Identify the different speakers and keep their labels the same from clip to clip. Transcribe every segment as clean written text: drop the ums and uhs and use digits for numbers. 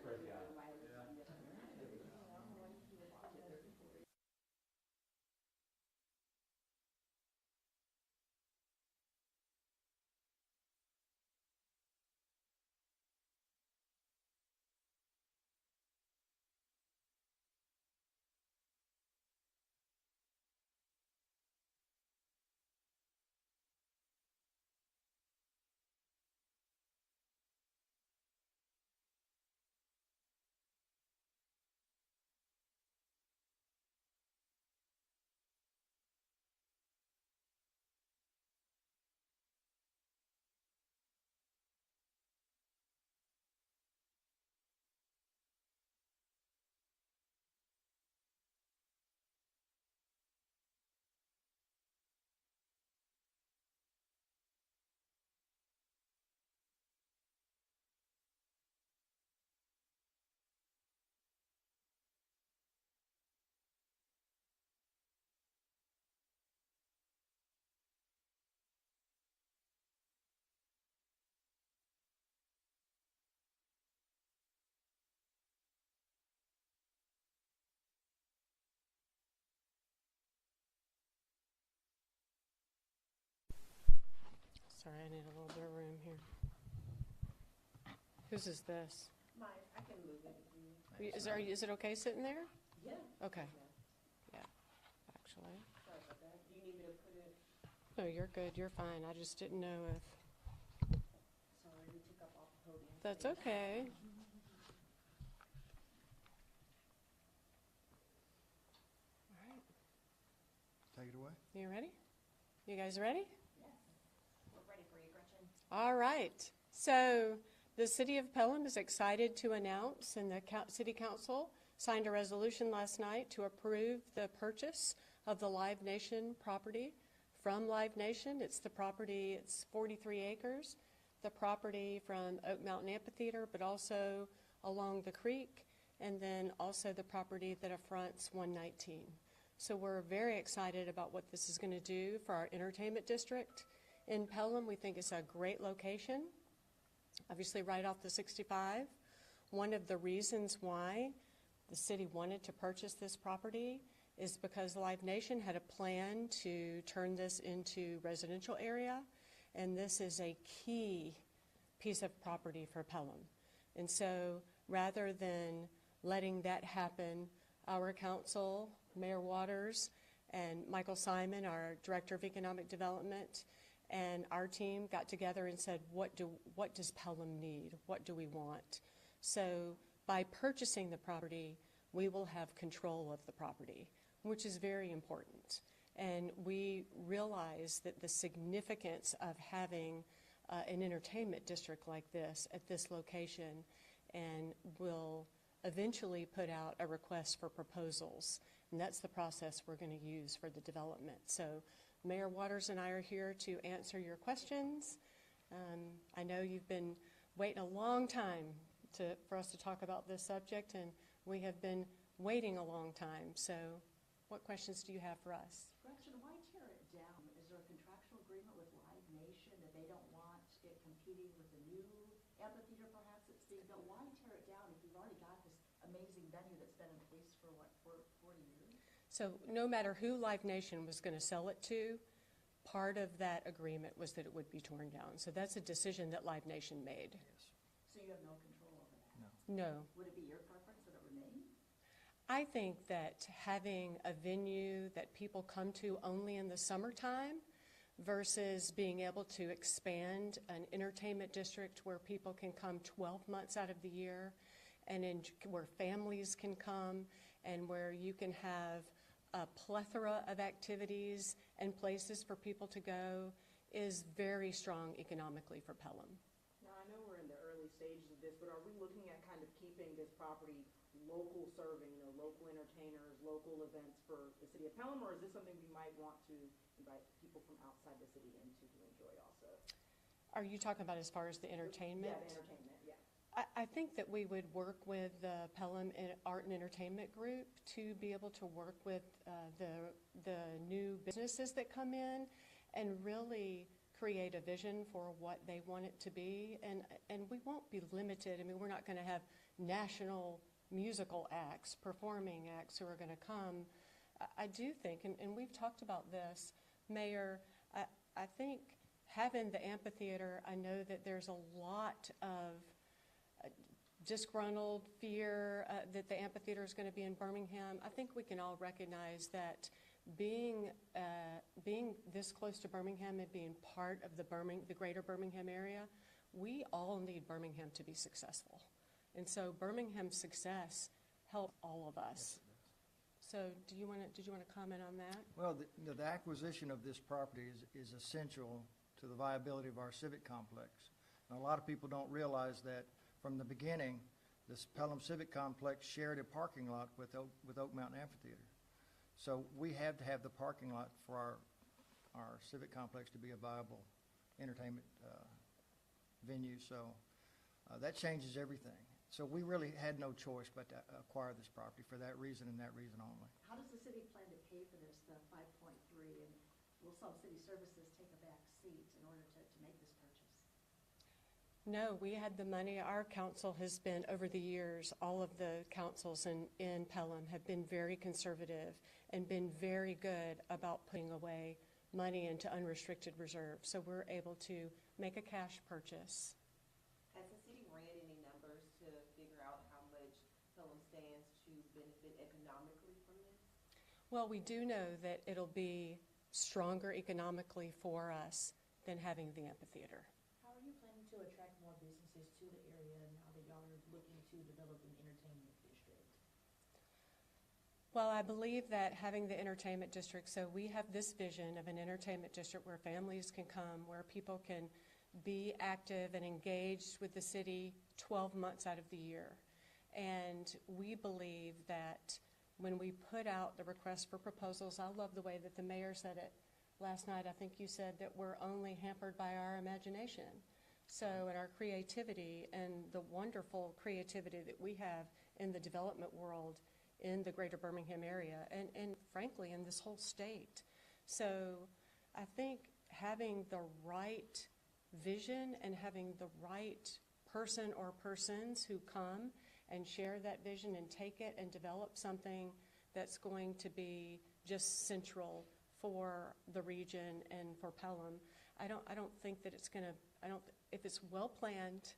Speaker 1: Crazy eye.
Speaker 2: Sorry, I need a little bit of room here. Whose is this?
Speaker 3: Mine, I can move it if you.
Speaker 2: Is it okay sitting there?
Speaker 3: Yeah.
Speaker 2: Okay.
Speaker 3: Yeah.
Speaker 2: Yeah, actually.
Speaker 3: Sorry about that. Do you need me to put it?
Speaker 2: No, you're good. You're fine. I just didn't know if.
Speaker 3: Sorry, we took up all the podium.
Speaker 2: That's okay. All right.
Speaker 4: Take it away.
Speaker 2: You ready? You guys ready?
Speaker 3: Yes. We're ready for you, Gretchen.
Speaker 2: All right. So the City of Pelham is excited to announce, and the City Council signed a resolution last night to approve the purchase of the Live Nation property from Live Nation. It's the property, it's 43 acres, the property from Oak Mountain Amphitheatre, but also along the creek, and then also the property that affronts 119. So we're very excited about what this is going to do for our entertainment district in Pelham. We think it's a great location, obviously right off the 65. One of the reasons why the city wanted to purchase this property is because Live Nation had a plan to turn this into residential area, and this is a key piece of property for Pelham. And so rather than letting that happen, our council, Mayor Waters and Michael Simon, our Director of Economic Development, and our team got together and said, what does Pelham need? What do we want? So by purchasing the property, we will have control of the property, which is very important. And we realize that the significance of having an entertainment district like this at this location, and will eventually put out a request for proposals. And that's the process we're going to use for the development. So Mayor Waters and I are here to answer your questions. I know you've been waiting a long time for us to talk about this subject, and we have been waiting a long time. So what questions do you have for us?
Speaker 3: Gretchen, why tear it down? Is there a contractual agreement with Live Nation that they don't want it competing with the new amphitheater perhaps that's being built? Why tear it down if you've already got this amazing venue that's been in place for, what, 40 years?
Speaker 2: So no matter who Live Nation was going to sell it to, part of that agreement was that it would be torn down. So that's a decision that Live Nation made.
Speaker 4: Yes.
Speaker 3: So you have no control over that?
Speaker 4: No.
Speaker 2: No.
Speaker 3: Would it be your preference that it remain?
Speaker 2: I think that having a venue that people come to only in the summertime versus being able to expand an entertainment district where people can come 12 months out of the year, and where families can come, and where you can have a plethora of activities and places for people to go, is very strong economically for Pelham.
Speaker 5: Now, I know we're in the early stages of this, but are we looking at kind of keeping this property local serving, local entertainers, local events for the city of Pelham, or is this something we might want to invite people from outside the city into to enjoy also?
Speaker 2: Are you talking about as far as the entertainment?
Speaker 5: Yeah, the entertainment, yeah.
Speaker 2: I think that we would work with the Pelham Art and Entertainment Group to be able to work with the new businesses that come in and really create a vision for what they want it to be, and we won't be limited. I mean, we're not going to have national musical acts, performing acts who are going to come. I do think, and we've talked about this, Mayor, I think having the amphitheater, I know that there's a lot of disgruntled fear that the amphitheater is going to be in Birmingham. I think we can all recognize that being this close to Birmingham and being part of the greater Birmingham area, we all need Birmingham to be successful. And so Birmingham's success helps all of us. So did you want to comment on that?
Speaker 4: Well, the acquisition of this property is essential to the viability of our civic complex. And a lot of people don't realize that from the beginning, this Pelham Civic Complex shared a parking lot with Oak Mountain Amphitheatre. So we have to have the parking lot for our civic complex to be a viable entertainment venue. So that changes everything. So we really had no choice but to acquire this property for that reason and that reason only.
Speaker 3: How does the city plan to pay for this, the 5.3, and will some city services take a back seat in order to make this purchase?
Speaker 2: No, we had the money. Our council has been, over the years, all of the councils in Pelham have been very conservative and been very good about putting away money into unrestricted reserves. So we're able to make a cash purchase.
Speaker 1: Has the city ran any numbers to figure out how much Pelham stands to benefit economically from this?
Speaker 2: Well, we do know that it'll be stronger economically for us than having the amphitheater.
Speaker 3: How are you planning to attract more businesses to the area now that y'all are looking to develop an entertainment district?
Speaker 2: Well, I believe that having the entertainment district, so we have this vision of an entertainment district where families can come, where people can be active and engaged with the city 12 months out of the year. And we believe that when we put out the request for proposals, I love the way that the mayor said it last night. I think you said that we're only hampered by our imagination. So, and our creativity and the wonderful creativity that we have in the development world in the greater Birmingham area and frankly in this whole state. So I think having the right vision and having the right person or persons who come and share that vision and take it and develop something that's going to be just central for the region and for Pelham. I don't think that it's going to, if it's well planned,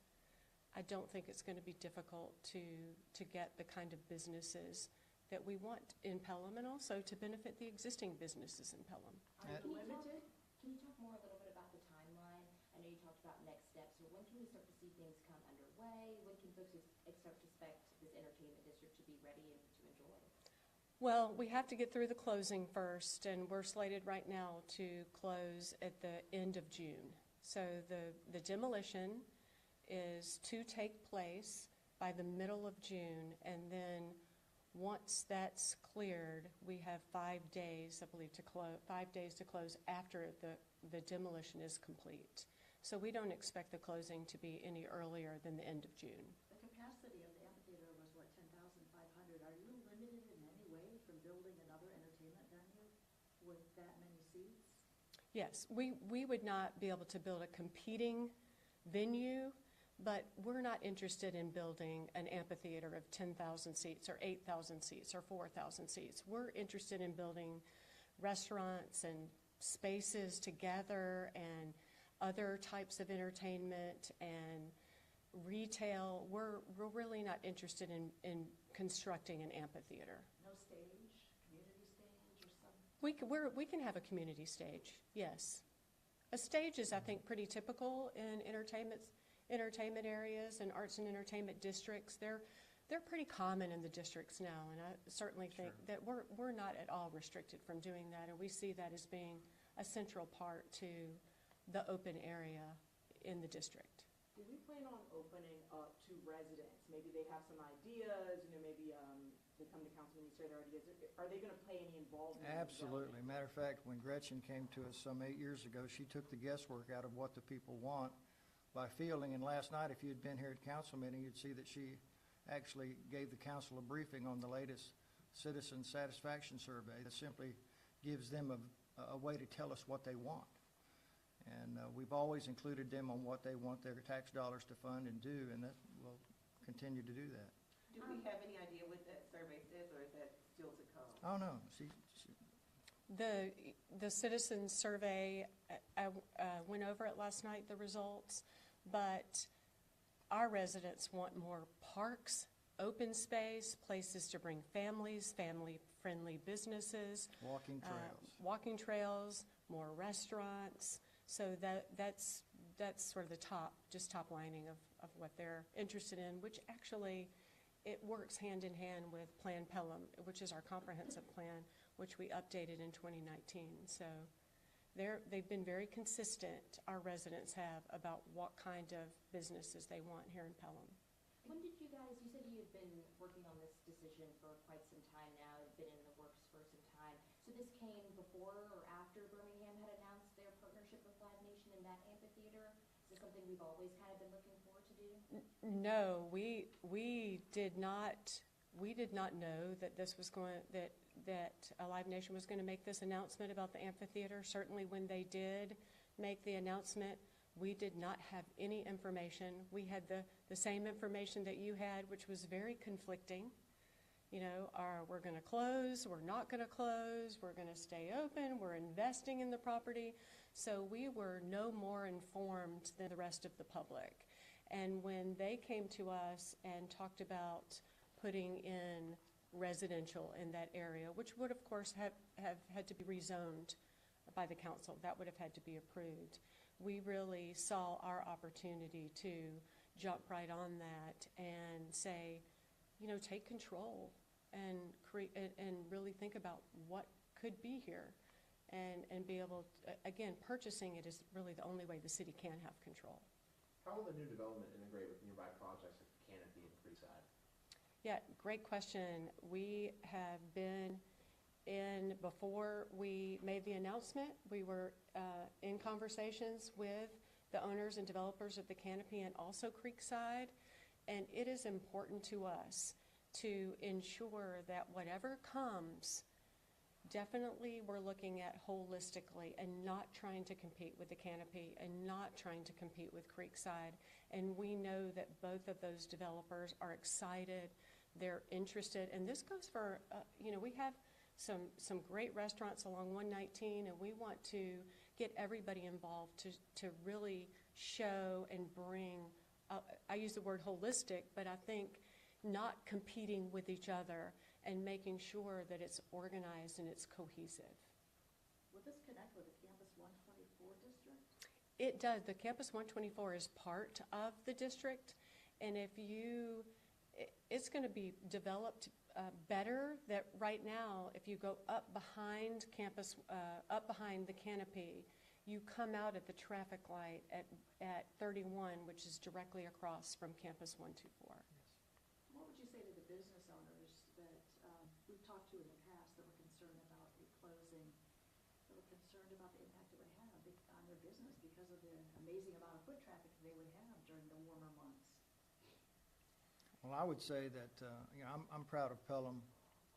Speaker 2: I don't think it's going to be difficult to get the kind of businesses that we want in Pelham and also to benefit the existing businesses in Pelham.
Speaker 3: Are you limited?
Speaker 6: Can you talk more a little bit about the timeline? I know you talked about next steps, so when can we start to see things come underway? When can folks start to expect this entertainment district to be ready and to enjoy?
Speaker 2: Well, we have to get through the closing first, and we're slated right now to close at the end of June. So the demolition is to take place by the middle of June, and then once that's cleared, we have 5 days, I believe, to close. 5 days to close after the demolition is complete. So we don't expect the closing to be any earlier than the end of June.
Speaker 3: The capacity of the amphitheater was, what, 10,500? Are you limited in any way from building another entertainment venue with that many seats?
Speaker 2: Yes, we would not be able to build a competing venue, but we're not interested in building an amphitheater of 10,000 seats or 8,000 seats or 4,000 seats. We're interested in building restaurants and spaces to gather and other types of entertainment and retail. We're really not interested in constructing an amphitheater.
Speaker 3: No stage, community stage or something?
Speaker 2: We can have a community stage, yes. A stage is, I think, pretty typical in entertainment areas and arts and entertainment districts. They're pretty common in the districts now, and I certainly think that we're not at all restricted from doing that, and we see that as being a central part to the open area in the district.
Speaker 5: Do we plan on opening up to residents? Maybe they have some ideas, maybe they come to council and you share their ideas. Are they going to play any involvement?
Speaker 4: Absolutely. Matter of fact, when Gretchen came to us some 8 years ago, she took the guesswork out of what the people want by fielding. And last night, if you had been here at council meeting, you'd see that she actually gave the council a briefing on the latest citizen satisfaction survey that simply gives them a way to tell us what they want. And we've always included them on what they want their tax dollars to fund and do, and that will continue to do that.
Speaker 1: Do we have any idea what that survey says, or is that still to come?
Speaker 4: Oh, no,
Speaker 2: The citizens survey, I went over it last night, the results, but our residents want more parks, open space, places to bring families, family-friendly businesses. Walking trails, more restaurants. So that's sort of the top lining of what they're interested in, which actually, it works hand in hand with Plan Pelham, which is our comprehensive plan, which we updated in 2019. So they've been very consistent, our residents have, about what kind of businesses they want here in Pelham.
Speaker 6: When did you guys, you said you had been working on this decision for quite some time now, it's been in the works for some time. So this came before or after Birmingham had announced their partnership with Live Nation in that amphitheater? Is this something we've always kind of been looking forward to do?
Speaker 2: No, we did not know that this was that Live Nation was going to make this announcement about the amphitheater. Certainly when they did make the announcement, we did not have any information. We had the same information that you had, which was very conflicting. You know, we're going to close, we're not going to close, we're going to stay open, we're investing in the property. So we were no more informed than the rest of the public. And when they came to us and talked about putting in residential in that area, which would of course have had to be rezoned by the council, that would have had to be approved. We really saw our opportunity to jump right on that and say, you know, take control and really think about what could be here and be able to, again, purchasing it is really the only way the city can have control.
Speaker 7: How will the new development integrate with nearby projects like Canopy and Creekside?
Speaker 2: Yeah, great question. We have been before we made the announcement, we were in conversations with the owners and developers of the Canopy and also Creekside, and it is important to us to ensure that whatever comes, definitely we're looking at holistically and not trying to compete with the Canopy and not trying to compete with Creekside. And we know that both of those developers are excited, they're interested, and this goes for, we have some great restaurants along 119, and we want to get everybody involved to really show and bring, I use the word holistic, but I think not competing with each other and making sure that it's organized and it's cohesive.
Speaker 3: Will this connect with the Campus 124 district?
Speaker 2: It does. The Campus 124 is part of the district, and it's going to be developed better. That right now, if you go up behind campus, up behind the Canopy, you come out at the traffic light at 31, which is directly across from Campus 124.
Speaker 3: What would you say to the business owners that we've talked to in the past that were concerned about it closing, that were concerned about the impact it would have on their business because of the amazing amount of foot traffic they would have during the warmer months?
Speaker 4: Well, I would say that I'm proud of Pelham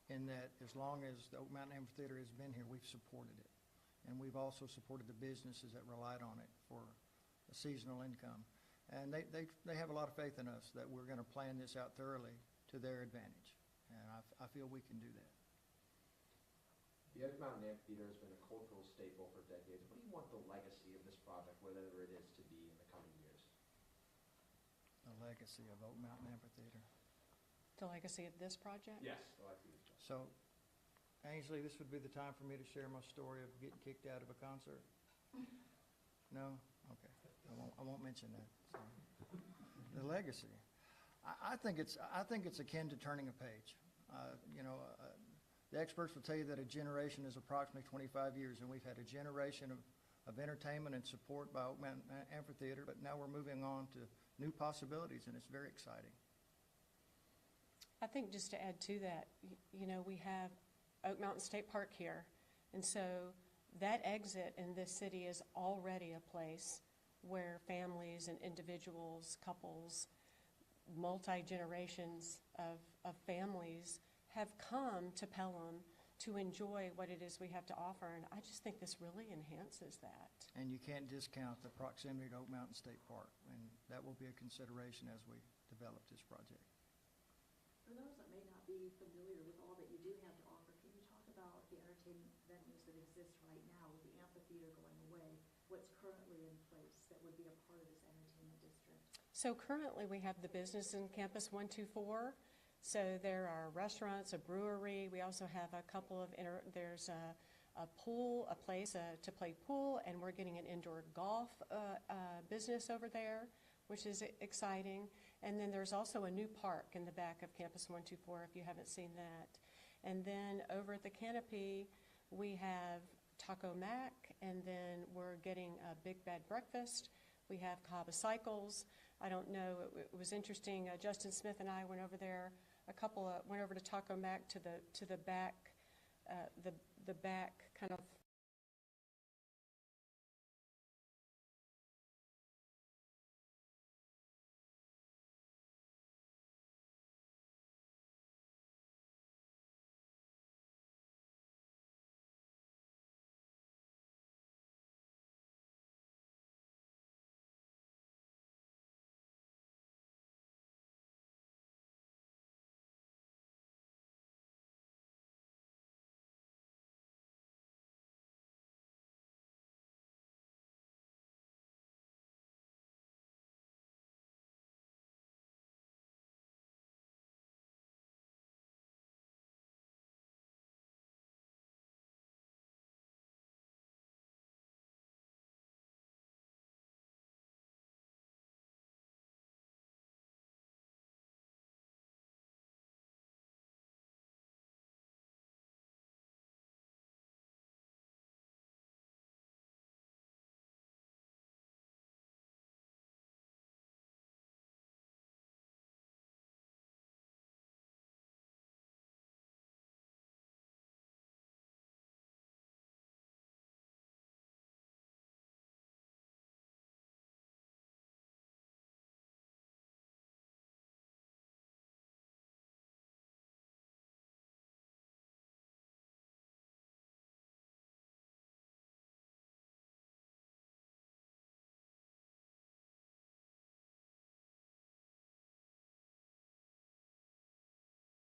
Speaker 4: in that as long as the Oak Mountain Amphitheatre has been here, we've supported it. And we've also supported the businesses that relied on it for a seasonal income. And they have a lot of faith in us that we're going to plan this out thoroughly to their advantage. And I feel we can do that.
Speaker 7: The Oak Mountain Amphitheatre has been a cultural staple for decades. What do you want the legacy of this project, whatever it is, to be in the coming years?
Speaker 4: The legacy of Oak Mountain Amphitheatre.
Speaker 2: The legacy of this project?
Speaker 7: Yes, the legacy of this project.
Speaker 4: So, Ainsley, this would be the time for me to share my story of getting kicked out of a concert. No? Okay. I won't mention that. So, the legacy. I think it's akin to turning a page. The experts will tell you that a generation is approximately 25 years, and we've had a generation of entertainment and support by Oak Mountain Amphitheatre, but now we're moving on to new possibilities, and it's very exciting.
Speaker 2: I think just to add to that, we have Oak Mountain State Park here, and so that exit in this city is already a place where families and individuals, couples, multi-generations of families have come to Pelham to enjoy what it is we have to offer. And I just think this really enhances that.
Speaker 4: And you can't discount the proximity to Oak Mountain State Park, and that will be a consideration as we develop this project.
Speaker 3: For those that may not be familiar with all that you do have to offer, can you talk about the entertainment venues that exist right now with the amphitheater going away? What's currently in place that would be a part of this entertainment district?
Speaker 2: So currently, we have the business in Campus 124. So there are restaurants, a brewery. We also have a couple of, there's a pool, a place to play pool, and we're getting an indoor golf business over there, which is exciting. And then there's also a new park in the back of Campus 124, if you haven't seen that. And then over at the Canopy, we have Taco Mac, and then we're getting a Big Bad Breakfast. We have Cava Cycles. I don't know, it was interesting, Justin Smith and I went over there, went over to Taco Mac to the back, the back kind of